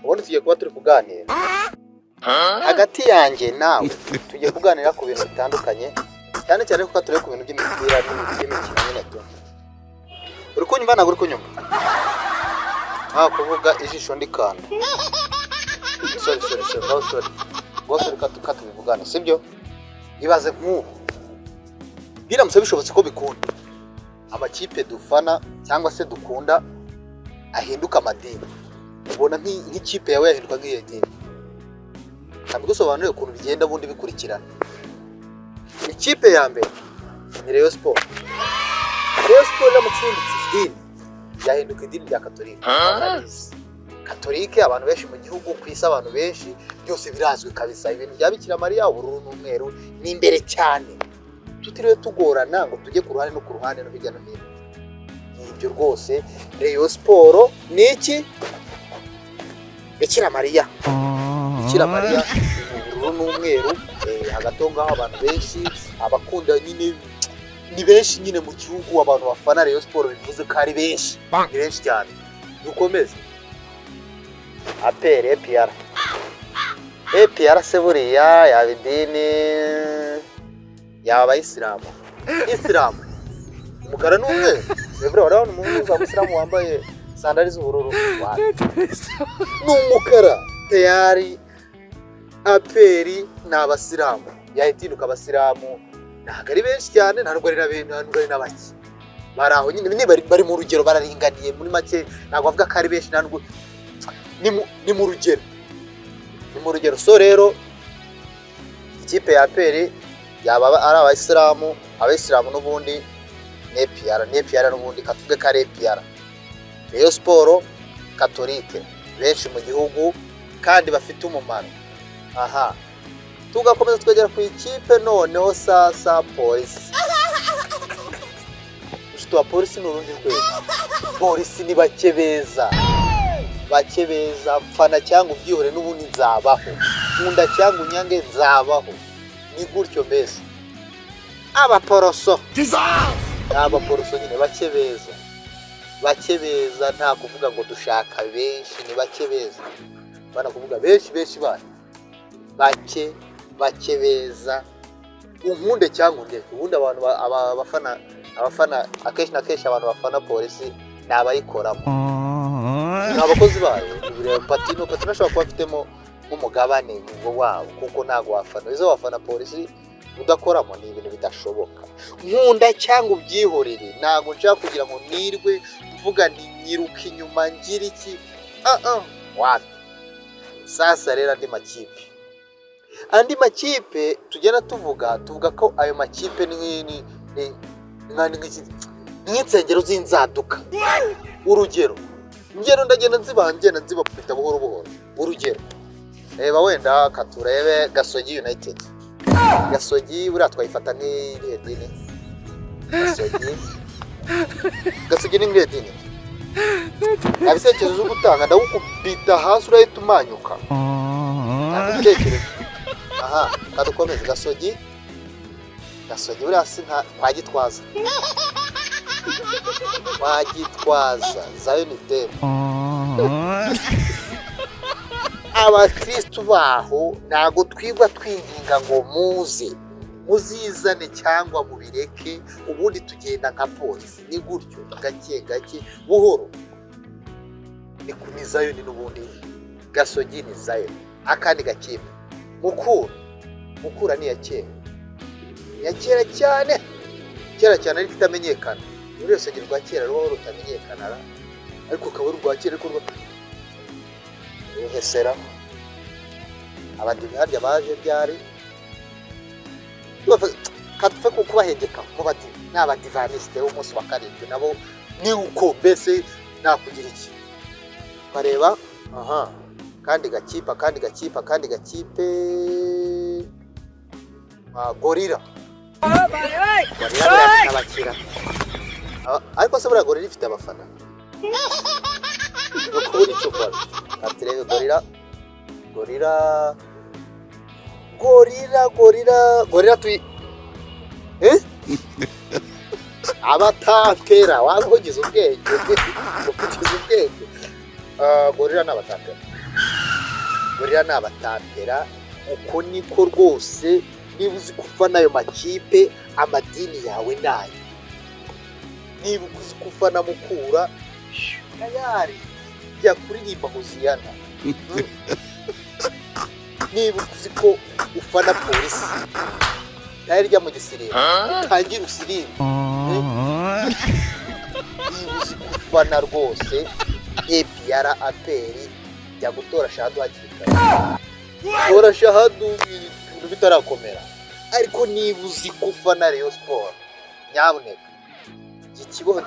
ubundi tugiye kuba turi kuganira hagati yanjye nawe, tugiye kuganira ku bintu bitandukanye cyane cyane kuko turi ku bintu by'imipira n'imikino nyine tu. Uri kunyumva ntabwo uri kunyumva? Kuvuga ijisho ndikanda. Sorry. Bose reka tubivugane, sibyo? Ibaze nk'ubu. Biramutse bishobotse ko bikunda. Amakipe dufana cyangwa se dukunda ahinduka amadini. Ubona nk'ikipe yawe yahinduka nk'iyegeye. Ntabwo dusobanuriye ukuntu bigenda bundi bikurikirana. Ikipe ya mbere ni Rayon Sport. Rayon Sport y'amutsindizi idini yahinduka idini rya Katolika. Katolika abantu benshi mu gihugu, ku isi abantu benshi, byose birazwi kabisa. Ibintu bya Bikira Mariya, ubururu n'umweru ni imbere cyane. Tutiriwe tugorana ngo tujye ku ruhande no ku ruhande no bijya no hino. Ibyo rwose Rayon Sport ni iki? Bikira Mariya. Bikira Mariya ubururu n'umweru, hagatongaho abantu benshi, abakunda nyine ni benshi nyine mu gihugu, abantu bafana Rayon Sport bivuze ko ari benshi. Ni benshi cyane. Dukomeze. APR se buriya yaba idini yaba abayisilamu. Isilamu umukara n'umweru. Sevre urabona umuntu w'umusilamu wambaye sandali z'ubururu n'umukara. Tayari APR n'abasilamu yahinduka abasilamu, ntabwo ari benshi cyane, ntabwo ari n'abaki. Bari aho nyine bari mu rugero, bararinganiye muri make. Ntabwo bavuga ko ari benshi, ntabwo ni mu rugero. So rero ikipe ya APR yaba ari abayisilamu n'ubundi APR n'ubundi katuvuge ko ari APR. Rayon Sport Katolike benshi mu gihugu kandi bafite umumaro. Tugakomeza twegera ku ikipe noneho sasa polisi. Ushitwa polisi n'urundi rwego. Polisi ni bakebeza. Mfana cyangwa ubyihore n'ubundi nzabaho. Nkunda cyangwa unyange nzabaho. Ni gutyo mbese. Abaporoso nyine bakebeza nta kuvuga ngo dushaka benshi, ni bakebeza. Bana kuvuga benshi bakebeza. Unkunde cyangwa undeke. Ubundi abantu abafana akenshi na kenshi abantu bafana polisi nabayikoramo. Abakozi bayo Patino ashobora kuba afitemo umugabane wabo, kuko ntago wafana izo wafana polisi udakoramo, ni ibintu bidashoboka. Nkunda cyangwa ubyihorere, ntago nshaka kugira ngo nirwe mvuga ni nyiruka inyuma ngira iki. Wapi. Sasa rero andi makipe tugenda tuvuga ko ayo makipe ni nk'insengero z'inzaduka. Urugero ndagenda nzibapita buhoro. Urugero reba wenda katurebe Gasogi United. Gasogi buriya twayifata nk'irihe dini? Gasogi ni nk'irihe dini? Abisekerezo zo gutanga ndagukubita hasi urahita umanyuka. Ntabitekerezo. Kadukomeze. Gasogi buriya si nka kwa Gitwaza Zion Temple. Abakristo baho ntago twigwa twinginga ngo muzizane cyangwa mubireke, ubundi tugenda nka polisi. Ni gutyo gake buhoro. Ni kuni Zion n'ubundi Gasogi ni Zion. Akandi gakipe Mukura ni ya kera cyane ariko itamenyekana. Muri yose rwa kera ruba rutamenyekana, ariko ukaba rwa kera ariko ruhesera. Abandi harya baje byari katwe kubahengeka mu bati n'abadivaniste umunsi wa karindwi nabo ni uko mbese nakugira iki bareba. Kandi gakipe Gorilla n'abakira. Ariko se buriya Gorilla ifite abafana. Ukuri icyo ukora katurebe Gorilla abatapera wavugize ubwenge. Gorilla n'abatapera buriya nabatambera uko niko rwose. Niba uzi gufana ayo makipe amadini yawe nayo, niba uzi gufana Mukura tayari jya kuririmba Hoziyana. Niba uzi ko ufana Polisi tayari jya mu gisirikare utangire usirimbe. Niba uzi gufana rwose APR APR jya gutora Shahadu hakiri kare. Tora Shahadu ibintu bitarakomera. Ariko niba uzi gufana Rayon Sport nyabuneka ikibeho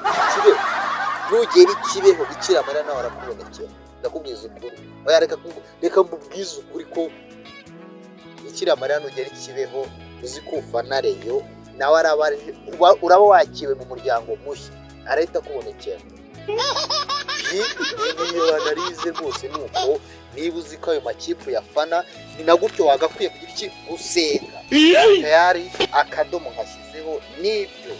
nugera ikibeho bikira mara nawe arakubonekera. Ndakubwiza ukuri oya reka mbubwize ukuri ko bikira mara nugera ikibeho uzi kufana Rayon nawe uraba wakiwe mu muryango mushya arahita kubonekera. Niyo analize rwose nuko niba uzi ko ayo makipe yafana ni na gutyo wagakwiye kugira iki gusenga. Tayari akadomo nkashyizeho nibyo.